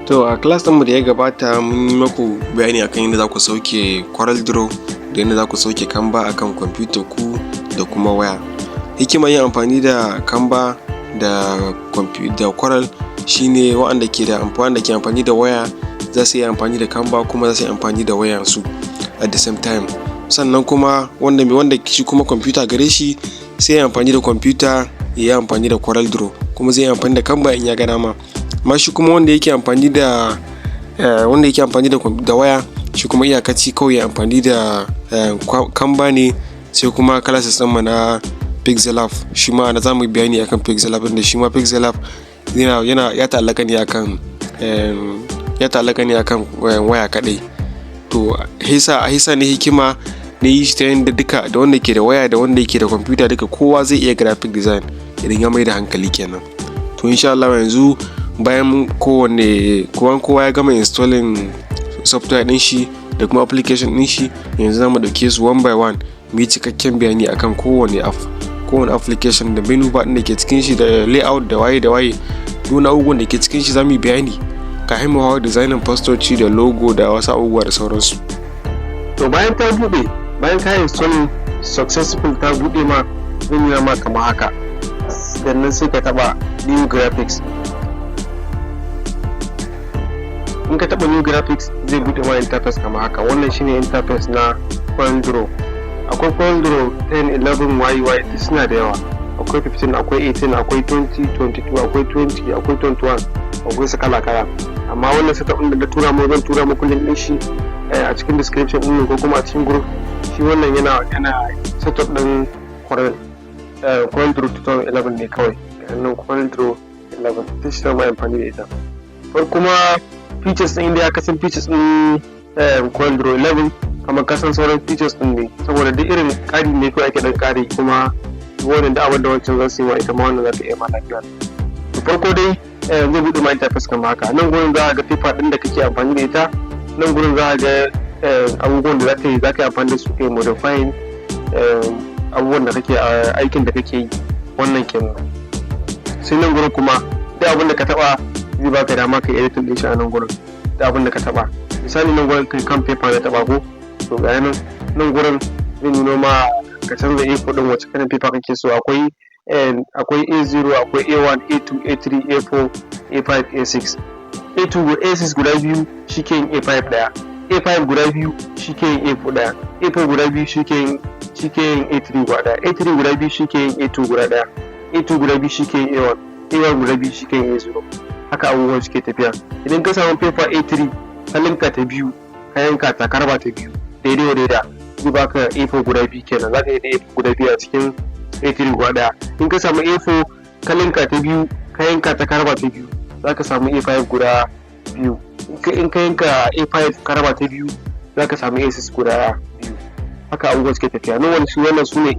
To a class ɗinmu da ya gabata mun yi maku bayani akan yadda za ku sauke CorelDRAW da yadda za ku sauke Canva akan kwamfutar ku da kuma waya. Hikimar yin amfani da Canva da Corel shine waɗanda ke amfani da waya za su yi amfani da Canva kuma za su yi amfani da wayar su at the same time. Sannan kuma wanda shi kuma kwamfuta gare shi sai ya amfani da kwamfuta ya yi amfani da CorelDRAW kuma zai yi amfani da Canva in ya ga dama. Amma shi kuma wanda yake amfani da waya shi kuma iyakaci kawai ya amfani da Canva ne, sai kuma classes ɗin mu na Pixellab shi ma za mu yi bayani akan Pixellab da shi ma Pixellab ya ta'allaka ne akan waya kaɗai. To hisa ne hikima na yi shi ta yadda duka da wanda ke da waya da wanda yake da kwamfuta duka kowa zai iya graphic design idan ya mai da hankali kenan. To insha Allah yanzu bayan kowa ya gama installing software din shi da kuma application din shi, yanzu za mu dauke su one by one mu yi cikakken bayani akan kowane application da menu bar din da ke cikin shi da layout da waye duk abubuwan da ke cikin shi za mu yi bayani kafin mu hawa designing postoci da logo da wasu abubuwa da sauransu. To bayan ka installing successful ta bude ma zan nuna ma kamar haka, sannan sai ka taba new graphics. In ka taba new graphics zai bude ma interface kamar haka. Wannan shine interface na CorelDRAW. Akwai CorelDRAW 10, 11, YY suna da yawa. Akwai 15, akwai 18, akwai 20, 22, akwai 20, akwai 21, akwai su kala. Amma wannan setup din da tura mu zan tura muku link din shi a cikin description din ko kuma a cikin group. Shi wannan yana setup din CorelDRAW 2011 ne kawai. Nan CorelDRAW 11 ta shi mai amfani da ita. Farko kuma features din inda ya kasan features din CorelDRAW 11 kamar kasan sauran features din ne, saboda duk irin ƙari ne kawai ake dan ƙari, kuma wannan da abin da wancan zan yi ma ita ma wannan za ta iya ma lafiya. To farko dai zai bude ma interface kamar haka. Nan gurin za a ga paper din da kake amfani da ita, nan gurin za a ga abubuwan da za ka yi amfani da su kai modifying abubuwan da kake aikin da kake yi, wannan kenan. Sai nan gurin kuma duk abin da ka taba zai baka dama ka edit din shi a nan gurin, duk abin da ka taba. Misali nan gurin kai kan paper na taba ko, to ga nan gurin zai nuno ma ka canza A4 din wacce kalan paper kake so. Akwai A0, akwai A1, A2, A3, A4, A5, A6. A6 guda biyu shike yin A5 daya, A5 guda biyu shike yin A4 daya, A4 guda biyu shike yin A3 guda daya, A3 guda biyu shike yin A2 guda daya, A2 guda biyu shike yin A1, A1 guda biyu shike yin A0. Haka abubuwan suke tafiya. Idan ka samu paper A3 ka linka ta biyu, ka yanka ta karba ta biyu daidai wa daida, zai baka A4 guda biyu kenan. Za ka yi da A4 guda biyu a cikin A3 guda daya. In ka samu A4 ka linka ta biyu, ka yanka ta karba ta biyu, za ka samu A5 guda biyu. In ka yanka A5 karaba ta biyu, za ka samu A6 guda biyu. Haka abubuwan suke tafiya. Wannan su ne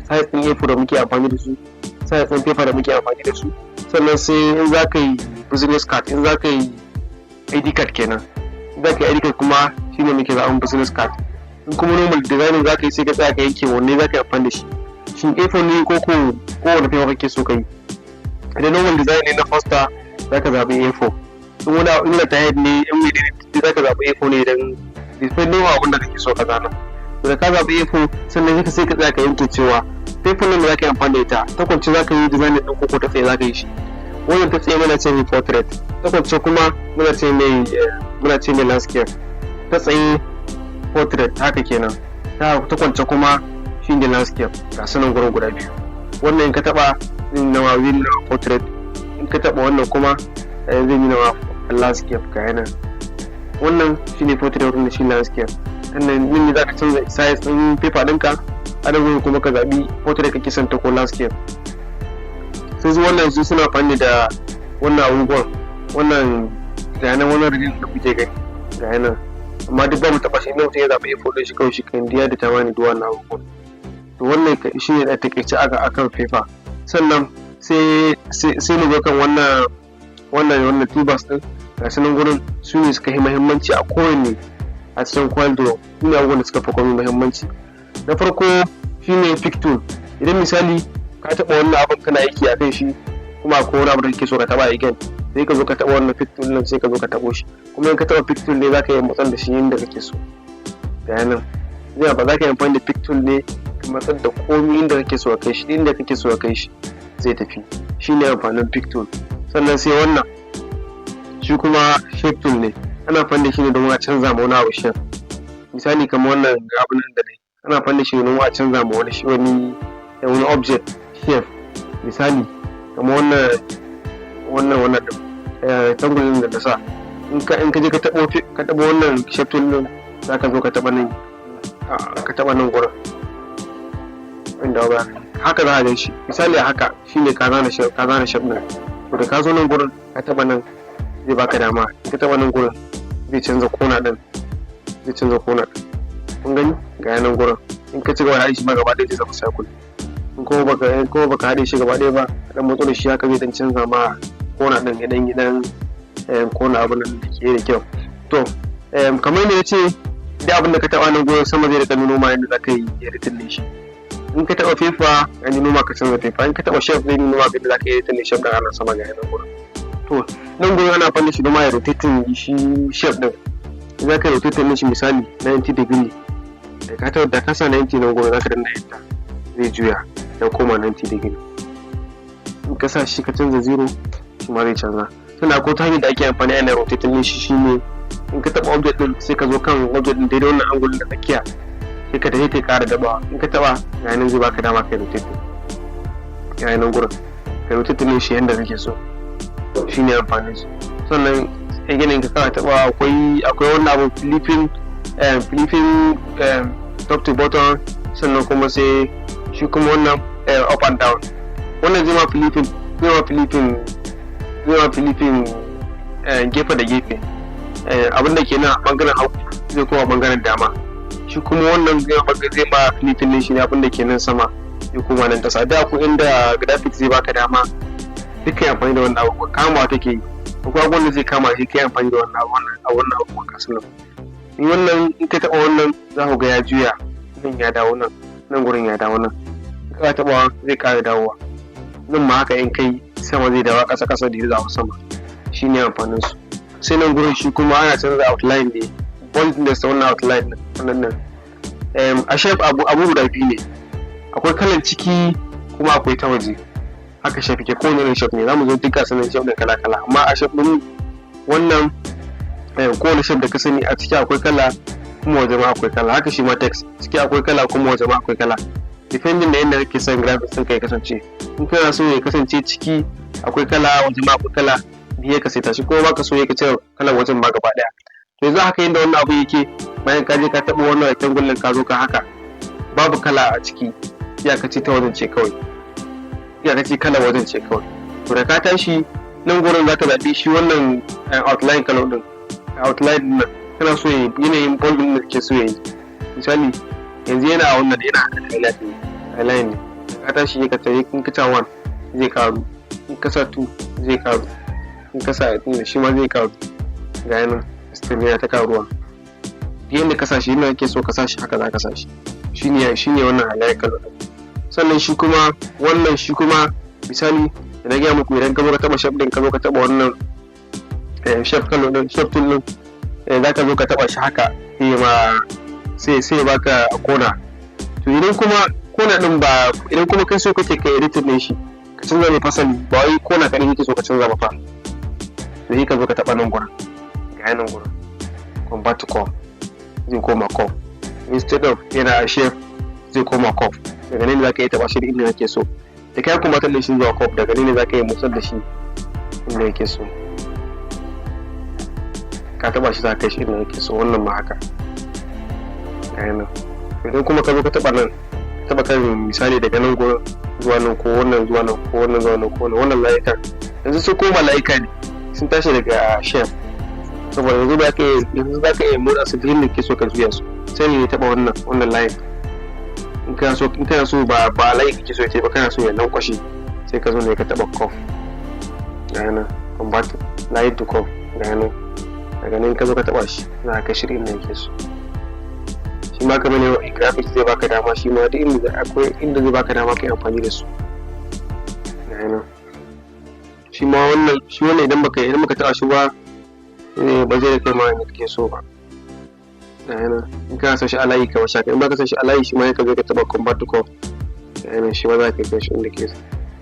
size ɗin A4 da muke amfani da su, size ɗin paper da muke amfani da su. Sannan sai in za ka yi business card, in za ka yi ID card kenan. In za ka yi ID card kuma shine muke zaɓen business card. In kuma normal designing za ka yi sai ka tsaya ka yanke wanne za ka yi amfani da shi. Shin A4 ne ko wani paper kake so ka yi? Idan normal design ne na poster za ka zaɓi A4. In wani inlet head ne, in wani ne za ka zaɓi A4 ne idan depending on abin da kake so ka zana. To da ka zaɓi A4 sannan sai ka tsaya ka yanke cewa paper nan da za ka yi amfani da ita ta kwance za ka yi design ɗin ko ta tsaye za ka yi shi. Wannan ta tsaye muna ce mai portrait, ta kwance kuma muna ce mai landscape. Ta tsaye portrait haka kenan, ta kwance kuma shi ne landscape. Ga sunan gurin guda biyu. Wannan in ka taba zai nawa portrait, in ka taba wannan kuma zai yi nawa landscape ga yana. Wannan shi ne portrait, wannan shi landscape. Sannan ne za ka canza size ɗin paper ɗinka, a nan gurin kuma ka zaɓi portrait kake son ta ko landscape. Sai wannan su suna amfani da wannan abubuwan, wannan ga yana wannan rijin da kuke gani ga yana. Amma duk ba mu taɓa shi, inda mutum ya zaɓi A4 ɗin shi kawai shi kan diya da tamani duk wannan abubuwan. To wannan shi ne da takaice akan paper. Sannan sai mu zo kan wannan tubers din. Ga sunan gurin su ne suka yi muhimmanci a kowanne a cikin CorelDRAW. Su ne abubuwan da suka fi komai muhimmanci. Na farko shi ne pick tool. Idan misali ka taɓa wannan abin kana aiki a kan shi kuma akwai wani abu da kake so ka taɓa again, sai ka zo ka taɓa wannan pick tool nan, sai ka zo ka taɓo shi. Kuma in ka taɓa pick tool ne za ka yi matsar da shi yadda kake so. Ga nan ba za ka yi amfani da pick tool ne ka matsar da komai inda kake so ka kai shi, inda kake so ka kai shi zai tafi. Shi ne amfanin pick tool. Sannan sai wannan shi kuma shape tool ne, ana amfani da shi ne domin a canza ma wani abu shape. Misali kamar wannan abin da ne, ana amfani da shi ne domin a canza ma wani object shape. Misali kamar wannan tangulin da ta sa, in ka je ka taɓa wannan shape tool din, za ka zo ka taɓa nan gurin inda ba haka za a gan shi. Misali a haka shine ka zana shape din, to da ka zo nan gurin ka taɓa nan zai baka dama, in ka taɓa nan gurin zai canza kona din, kun gani ga nan gurin. In ka ci gaba da haɗe shi ma gaba ɗaya zai zama circle. In kuma baka haɗe shi gaba ɗaya ba, dan matso da shi haka zai dan canza ma kona din, idan kona abin da ke da kyau. To kamar yadda ya ce da abin da ka taɓa nan gurin sama zai rika nuno ma yadda za ka yi editing din shi. In ka taɓa paper ya nuno ma ka canza paper, in ka taɓa shape zai nuno ma yadda za ka yi editing din shape da ana sama ga nan gurin. To nan gurin ana amfani da shi don ma ya rotating shi shape din. In za ka yi rotating din shi misali 90 degree, da ka sa 90 nan gurin za ka danna enter, zai juya ya koma 90 degree. In ka sa shi ka canza 0, shi ma zai canza. Sannan akwai ta hanyar da ake amfani ana rotating din shi shine in ka taɓa object din sai ka zo kan object din daidai wannan angle da tsakiya, sai ka tafi ka ƙara dabawa. In ka taɓa yayin zai baka dama kai rotating yayin nan gurin, kai rotating din shi yanda kake so. Shine amfanin su. Sannan again ka kara taɓa akwai wannan abu flipping top to bottom. Sannan kuma sai shi kuma wannan up and down. Wannan zai ma flipping gefe da gefe, abinda ke nan bangaren hagu zai koma bangaren dama. Shi kuma wannan zai ma flipping ne shi ne abinda ke nan sama zai koma nan ƙasa. Da ku inda graphics zai baka dama duk kai amfani da wannan abubuwa, kama take yi. Akwai abubuwan da zai kama shi kai amfani da wannan abubuwan kasu nan. In wannan in ka taɓa wannan za ku ga ya juya, nan ya dawo nan gurin ya dawo nan. In ka taɓa zai ƙara dawowa nan ma haka. In kai sama zai dawo ƙasa da ya dawo sama. Shi ne amfanin su. Sai nan gurin shi kuma ana canza outline ne, boldness da wannan outline nan. A shape abu guda biyu ne, akwai kalan ciki kuma akwai ta waje. Haka shape ke kowane irin shape ne, za mu zo duka sanin shape da kala-kala. Amma a shape ɗin wannan kowane shape da ka sani a ciki akwai kala kuma waje ma akwai kala. Haka shi ma text ciki akwai kala kuma waje ma akwai kala, depending da yadda kake son graphics ɗinka ya kasance. In kana so ya kasance ciki akwai kala, waje ma akwai kala, biye ka saita shi. Ko baka so ya kace kalan wajen ba gaba ɗaya. To yanzu haka yadda wannan abu yake, bayan ka je ka taɓa wannan rectangle ka zo ka haka, babu kala a ciki, iyakaci ta wajen ce kawai, iyakaci kala wajen ce kawai. To da ka tashi nan gurin za ka zaɓi shi wannan outline color din, outline nan kana so yanayin bolding da kake so yayi. Misali yanzu yana a wannan yana highlight ne, ka tashi ka tayi in ka sa 1 zai karu, in ka sa 2 zai karu, in ka sa shi ma zai karu. Ga yanan system yana ta karuwa, yanda ka sa shi yana kake so ka sa shi haka za ka sa shi. Shine wannan highlight color. Sannan shi kuma wannan shi kuma misali da na gaya muku, idan ka zo ka taɓa shape din, ka zo ka taɓa wannan shape color din, shape tool din, za ka zo ka taɓa shi haka sai baka kona. To idan kuma kona din ba, idan kuma kai so kake kai editing din shi ka canza mai fasali, ba wai kona kadai kake so ka canza ba fa, to sai ka zo ka taɓa nan gurin, ga nan gurin convert to curve, zai koma curve. Instead of yana a shape zai koma curve. Daga nan za ka yi taɓa shi inda kake so. Da kai kuma ta da shi zuwa curve, daga nan za ka yi motsar da shi inda kake so. Ka taɓa shi za ka yi shi inda kake so. Wannan ma haka. Nan. Idan kuma ka zo ka taɓa nan, taɓa kan misali daga nan gurin zuwa nan, ko wannan zuwa nan, ko wannan zuwa nan, ko wannan layukan yanzu sun koma layuka ne, sun tashi daga shape. Saboda yanzu za ka yi motsa su da yadda kake so ka juya su. Sai ne ya taɓa wannan layin. In kana so ba layi kake so ya ce ba, kana so ya lankwashe, sai ka zo ne ka taɓa curve. Ga nan convert line to curve. Ga nan daga nan ka zo ka taɓa shi, za ka shirya inda yake so. Shi ma kamar ne graphics zai baka dama, shi ma duk akwai inda zai baka dama kai amfani da su. Ga nan shi wannan idan baka taɓa shi ba ba zai kai ma inda kake so ba. In kana son shi a layi ka washa, in baka son shi a layi shi ma ka zo ka taɓa convert to call, shi ma za ka kai shi inda ke so.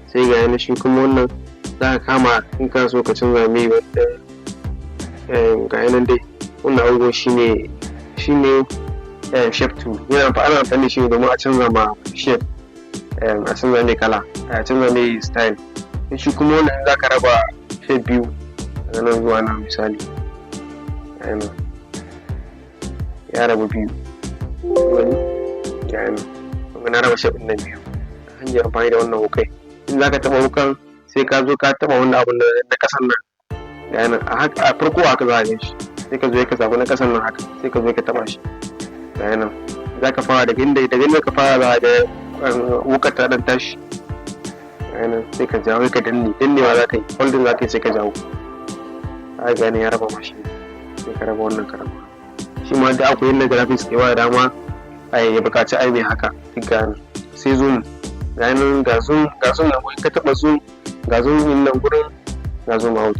Sai ga yana shi kuma wannan za ka kama in kana so ka canza mai wanda ga yanan dai wannan abubuwan shine shape tool, ana amfani da shi domin a canza ma shape, a canza mai kala, a canza mai style. Shi kuma wannan za ka raba shape biyu daga nan zuwa nan misali, ya rabu biyu, na raba shape ɗin nan biyu ta hanyar amfani da wannan wukai. In za ka taɓa wukan sai ka zo ka taɓa wannan abun na ƙasan nan, a farko haka za a gan shi, sai ka zo ka zaɓi na ƙasan nan haka, sai ka zo ka taɓa shi. Za ka fara daga inda ka fara za a ga wukar ta ɗan tashi, sai ka jawo ka dannewa za ka yi, holding za ka yi sai ka jawo, a gane ya raba mashi, sai ka raba wannan ka raba. Shi ma da akwai yadda graphics ke ba da dama ya buƙaci ai mai haka, gane. Sai zoom, ga zoom na wani ka taɓa zoom, ga zoom in nan gurin, ga zoom out.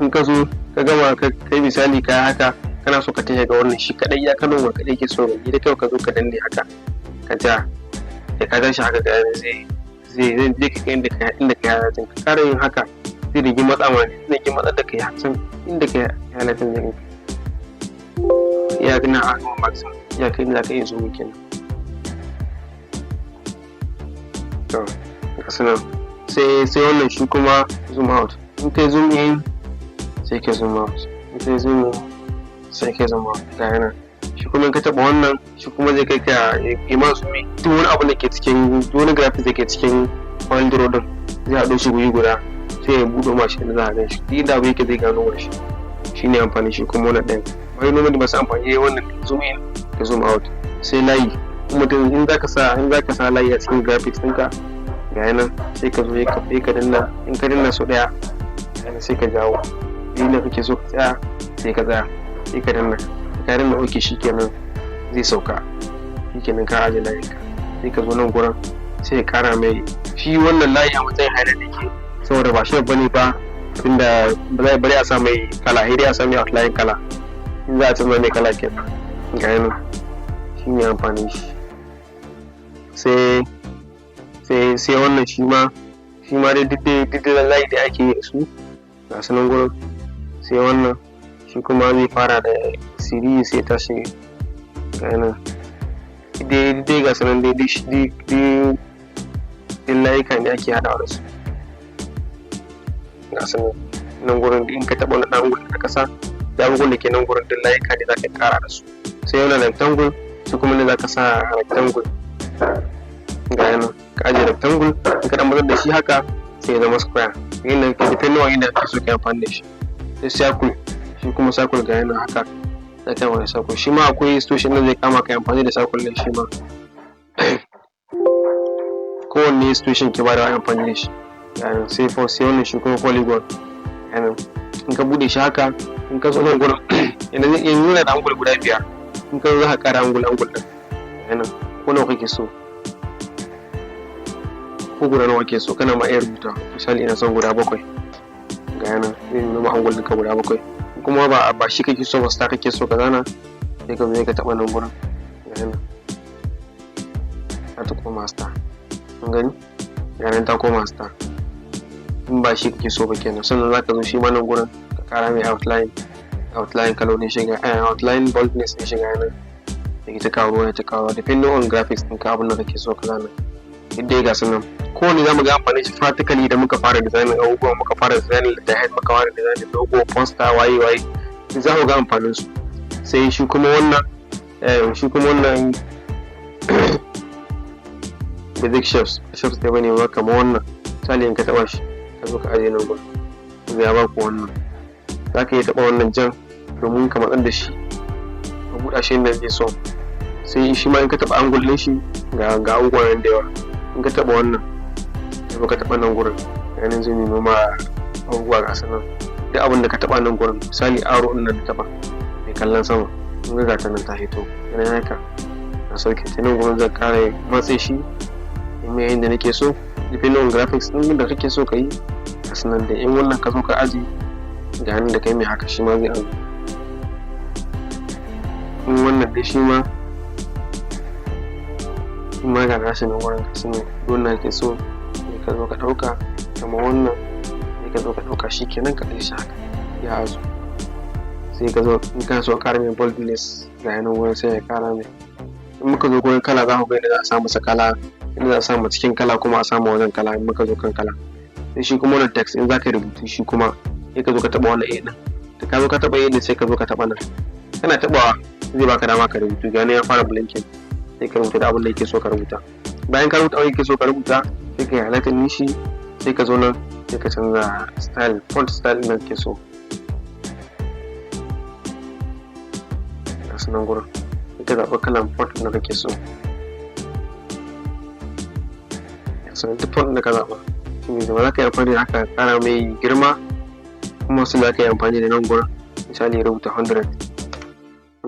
In ka zo ka gama kai misali ka haka, kana so ka tafi ga wannan shi kadai ya kano wa kadai ke so ga da kai ka zo ka danne haka ka ja da ka gan shi haka ga zai ka kai inda ka halatin ka kara yin haka zai rigi matsa ma ne zai matsa da kai hakan inda ka halatin zai ya gina a kuma maximum ya kai inda ka yi zoom kenan. To kasanan sai wannan shi kuma zoom out, in kai zoom in sai ka zoom out, in kai zoom in sai ka zama ga yana. Shi kuma ka taɓa wannan shi kuma zai kai ka ima su mai duk wani abu da ke cikin wani graphics da ke cikin wani draw din zai haɗo shi guri guda sai ya buɗe ma shi da za a gan shi duk inda abu yake zai gano wa shi ne amfani. Shi kuma wani ɗayan wani noma da masu amfani wannan zoom in da zoom out. Sai layi mutum in za ka sa layi a cikin graphics ɗinka ga yana sai ka zo ka danna, in ka danna sau ɗaya sai ka jawo inda kake so ka tsaya sai ka tsaya, sai ka danna oke shikenan zai sauka, shikenan ka aje layin ka. Sai ka zo nan gurin sai ka kara mai shi wannan layi a matsayin highlight yake saboda ba shi bane ba, tunda ba zai bari a sa mai kala, sai dai a sa mai outline kala, in za a canza mai kala kenan ga yana shi ne amfanin shi. Sai wannan shi ma dai duk da layi da ake yi da su ga su nan gurin. Sai wannan shi kuma zai fara da siri sai tashi ga yana dai ga sanan dai layuka ne ake haɗawa da su ga sanan nan gurin in ka taɓa wani ɗan gurin da kasa da abubuwan da ke nan gurin duk layuka ne za ka ƙara da su. Sai wannan rectangle shi kuma ne za ka sa rectangle ga yana ka ajiye rectangle in ka ɗan mazar da shi haka sai ya zama square, yana ke depending on inda kake so ka amfani da shi. Sai circle shi kuma circle ga yana haka da kai wani circle shi ma akwai situation da zai kama kai amfani da circle ne shi ma kowanne situation ke bada amfani da shi. Sai wannan shi kuma polygon in ka bude shi haka in ka zo nan gurin yanzu yana da angle guda 5 in ka zo za ka kara angle din ko nawa kake so ko guda nawa kake so kana ma iya rubuta misali ina son guda 7 ga yana zai nuna angle ɗinka guda 7 kuma ba shi kake so ba star kake so ka zana sai ka zo ka taɓa nan gurin ga yana ta koma star kun gani ga nan ta koma star in ba shi kake so ba kenan. Sannan za ka zo shi ma nan gurin ka kara mai outline color ne shiga outline boldness ne shiga nan da ke ta kawo depending on graphics ɗin ka abin da kake so ka zana yadda ya gasu nan. Kowane za mu ga amfani shi practically da muka fara designing abubuwa, muka fara designing da head, muka fara designing logo, poster, waye za mu ga amfanin su. Sai shi kuma wannan basic shapes da bane ba kamar wannan misali in ka taba shi ka zo ka ajiye nan gurin ya ba ku wannan, za ka iya taba wannan jan domin ka matsar da shi ka buɗa shi inda kake so. Sai shi ma in ka taba angle ɗin shi ga abubuwan da yawa, in ka taba wannan sai ka taba nan gurin yanin zai nuna ma abubuwa ga sanan duk abin da ka taba nan gurin misali aro ɗin da taba mai kallon sama in ga ta nan ta hito yana haka na sauke ta nan gurin zan kare matse shi in mai yayin da nake so depending on graphics ɗin da kake so ka yi nan da in wannan ka zo ka aji ga hannun da kai mai haka shi ma zai azu. In wannan dai shi ma ga gashi nan wurin gashi ne wannan ke so sai ka zo ka ɗauka kamar wannan sai ka zo ka ɗauka shi kenan ka ɗai shi haka ya azu. Sai ka zo in ka so ƙara mai boldness ga yanan wurin sai ya ƙara mai. In muka zo gurin kala za ku ga yadda za a sa masa kala, inda za a sa cikin kala kuma a samu wajen kala. In muka zo kan kala sai shi kuma wannan text in za ka rubutu shi kuma sai ka zo ka taɓa wannan A ɗin, da ka zo ka taɓa A ɗin sai ka zo ka taɓa nan, kana taɓawa zai baka dama ka rubutu. Gani ya fara blinking sai ka rubuta da abin da yake so ka rubuta. Bayan ka rubuta abin da yake so ka rubuta sai ka yi highlighting din shi sai ka zo nan sai ka canza style, font style ɗin da kake so. Ga su nan gurin sai ka zaɓi kalan font da kake so. Sannan duk font da ka zaɓa shi ne zama za ka yi amfani da haka ƙara mai girma, kuma su za ka yi amfani da nan gurin misali rubuta 100.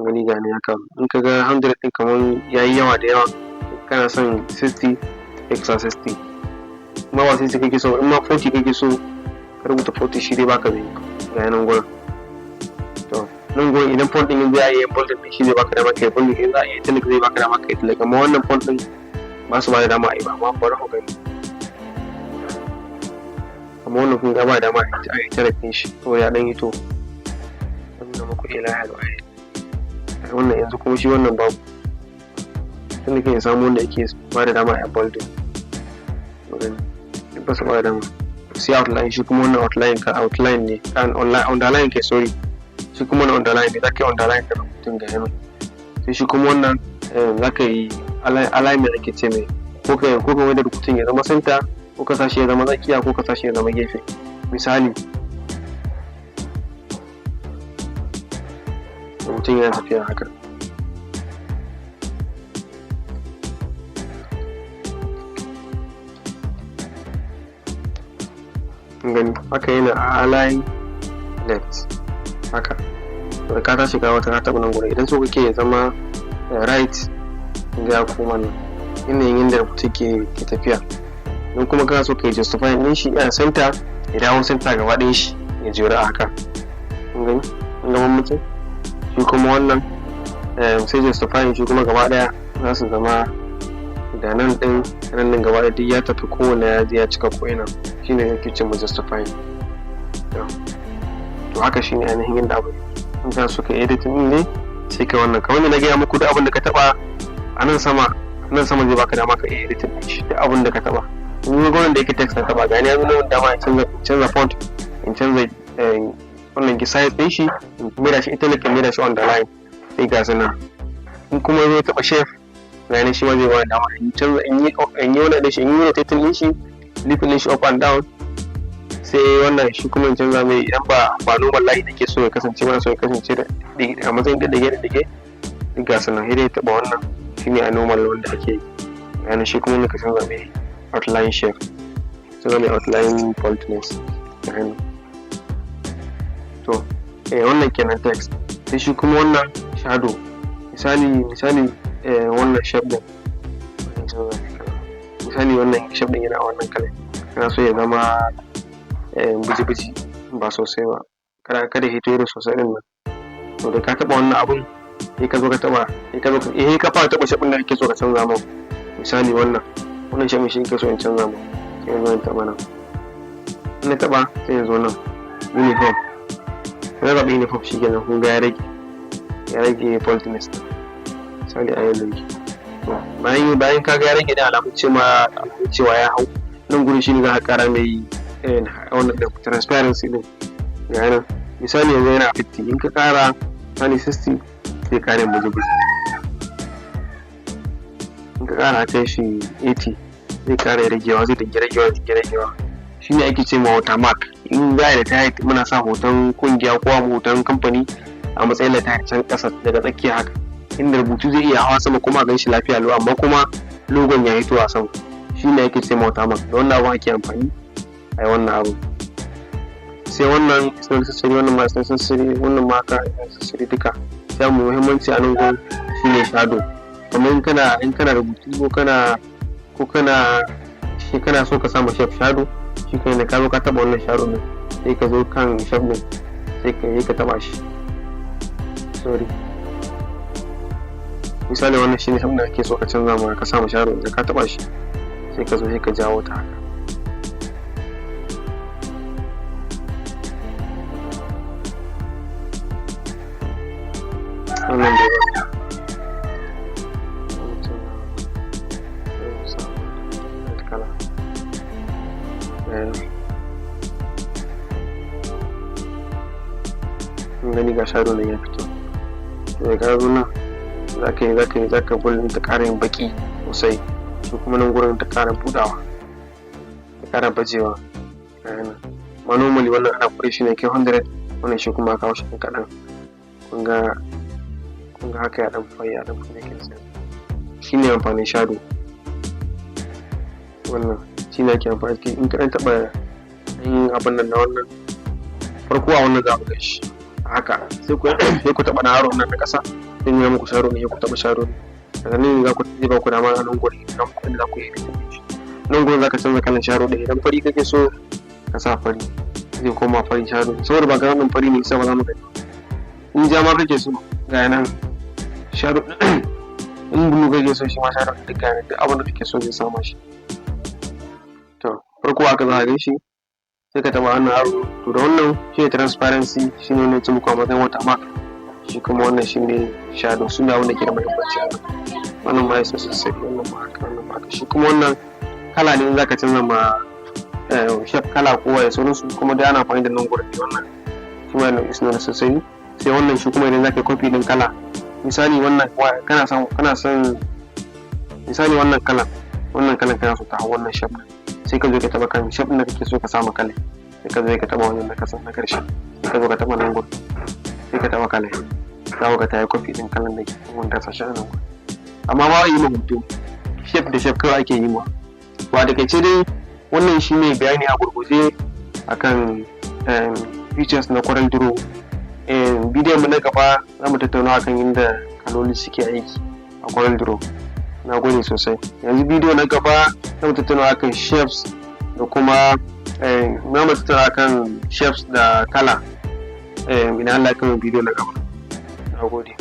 Gani gane haka in ka ga 100 ɗin kamar ya yi yawa da yawa kana son 60 extra 60, kuma ba 60 kake so, in ma 40 kake so ka rubuta 40 shi dai baka zai ga nan gurin. To nan gurin idan font ɗin zai yi bold ɗin shi zai baka dama kai bold, in za a yi italic zai baka dama kai italic, amma wannan font ɗin ba su ba da dama a yi ba. Amma bari ku gani amma wannan kun ga ba dama a yi italic ɗin shi to ya ɗan yi to wannan muku ilaha alwahid. Wannan yanzu kuma shi wannan babu, tun da ke samu wanda yake ba da dama a bolding ba su ba da dama. Sai outline shi kuma wannan outline ne kan underline ke sorry, shi kuma wannan underline ne za ka yi underline da rubutun ga yana. Sai shi kuma wannan za ka yi alignment ake ce mai, ko ka wanda rubutun ya zama center, ko ka sashi ya zama tsakiya, ko ka sashi ya zama gefe. Misali mutum yana tafiya haka gani haka yana align left haka, da ka tashi ga wata taɓa nan gurin. Idan so kake ya zama right ga ya koma nan yanayin yadda rubutu ke tafiya. Don kuma kana so ka yi justify ɗin shi a center ya dawo center gaba ɗin shi ya jera a haka gani gaban mutum. Shi kuma wannan sai justifying shi kuma gaba daya za su zama da nan din gaba daya duk ya tafi, kowane ya cika ko'ina, shi ne yake cin justifying. To haka shi ne ainihin yadda abu in ka so ka editing ne sai ka wannan kamar na gaya muku da abin da ka taba a nan sama zai baka dama ka editing shi da abin da ka taba. In yi gwanin da yake text na taba gani ya zo na dama in canza font, in canza wannan size ɗin shi, in mera shi italic, in mera shi underline sai ga su nan. In kuma zai taɓa shape gani shi ma zai bada dama in canza in yi wani da shi, in yi rotating ɗin shi, flipping ɗin shi up and down. Sai wannan shi kuma in canza mai idan ba normal line da ke so ya kasance ba, so ya kasance da a matsayin ɗage duk ga su nan. Sai dai taɓa wannan shi ne a normal wanda ake yi gani. Shi kuma ka canza mai outline shape, canza mai outline boldness gani. To wannan kenan text. Sai shi kuma wannan shadow, misali wannan shape din, misali wannan shape din yana a wannan kalan, kana so ya zama buji-buji ba sosai ba, kada hito irin sosai din nan. To da ka taba wannan abun sai ka zo ka taba ka fara taba shape din da kake so ka canza mu. Misali wannan shape shi kake so in canza mu, sai yanzu in taba nan, in na taba sai yanzu nan uniform, na zaɓi uniform shi kenan kun ga ya rage boldness misali a yadda yake. Bayan ka ga ya rage da alamun cewa ya hau nan gurin shi ne za ka ƙara mai wannan da transparency din ga yana. Misali yanzu yana 50, in ka ƙara misali 60 sai ƙarin buji-buji, in ka ƙara kai shi 80 zai ƙara ragewa, zai ragewa. Shi ne ake ce ma watermark. In za da tag muna sa hoton kungiya ko hoton kamfani a matsayin da tag can ƙasa daga tsakiya haka, inda rubutu zai iya hawa sama kuma a ganshi lafiya lau, amma kuma logon ya hito a sama. Shi ne ake ce ma watermark. Da wannan abu ake amfani a yi wannan abu. Sai wannan accessory, wannan ma accessory, wannan ma ka accessory duka. Sai mu muhimmanci a nan gurin shi ne shadow. Kamar in kana rubutu ko kana so ka samu shape shadow shi kai da ka zo ka taba wannan shadow din sai ka zo kan shape din sai ka taba shi. Sorry, misali wannan shine shape da kake so ka canza ma ka samu shadow da ka taba shi sai ka zo sai ka jawo ta haka. Wannan dai gani ga shadow nan ya fito. Da ka zo nan zaka bullin ta ƙara yin baki sosai, shi kuma nan gurin ta ƙara budawa ta ƙara bajewa. Ma normally wannan ana kure shi ne kai 100, wannan shi kuma kawo shi kaɗan. kun ga haka ya dan fayi a dan ne ke sai shi ne amfanin shadow. Wannan shi ne ake amfani da in ka taɓa yin abin nan na wannan farko a wannan za ku gan shi haka sai ku taɓa na haro nan na ƙasa sai ya muku shadow ne, ku taɓa shadow ne daga nan za ku ba ku dama a nan gurin idan kuɗin za ku yi nan gurin za ka canza kalan shadow ɗin. Idan fari kake so ka sa fari zai koma fari shadow, saboda ba ga wannan fari ne isa ba za mu gani. In ja ma kake so ga nan shadow in blue kake so shi ma shadow duk ga nan duk abin da kake so zai sama shi. To farko aka za a gan shi sai ka taɓa wannan aro. To da wannan shi ne transparency, shi ne na ci muku a matsayin watermark, shi kuma wannan shi ne shadow. Su ne wanda ke da mahimmanci a nan. Wannan ma ya sa sosai, wannan ma haka, wannan ma haka. Shi kuma wannan kala ne in za ka canza ma shape kala kowa da sauransu, kuma dai ana amfani da nan gurin wannan shi ma yana isna da sosai. Sai wannan shi kuma idan za ka yi copy din kala, misali wannan kana son misali wannan kalan kana so ta hau wannan shape, sai ka zo ka taba kan shape da kake so ka samu kala, sai ka zo ka taba wannan da kasan na karshe, sai ka zo ka taba nan gurin sai ka taba kala, za ka ta yi copy din kalan da kake wanda sa shi a nan gurin. Amma ba yi mutum shape da shape kawai ake yi ma. Wa da kace dai wannan shine bayani a gurguje akan features na CorelDRAW. Bidiyon mu na gaba za mu tattauna akan inda kaloli suke aiki a CorelDRAW. Na gode sosai. Yanzu bidiyo na gaba za mu tattauna akan shapes da kuma za mu tattauna akan shapes da kala. Ina Allah ya kai mu bidiyo na gaba. Na gode.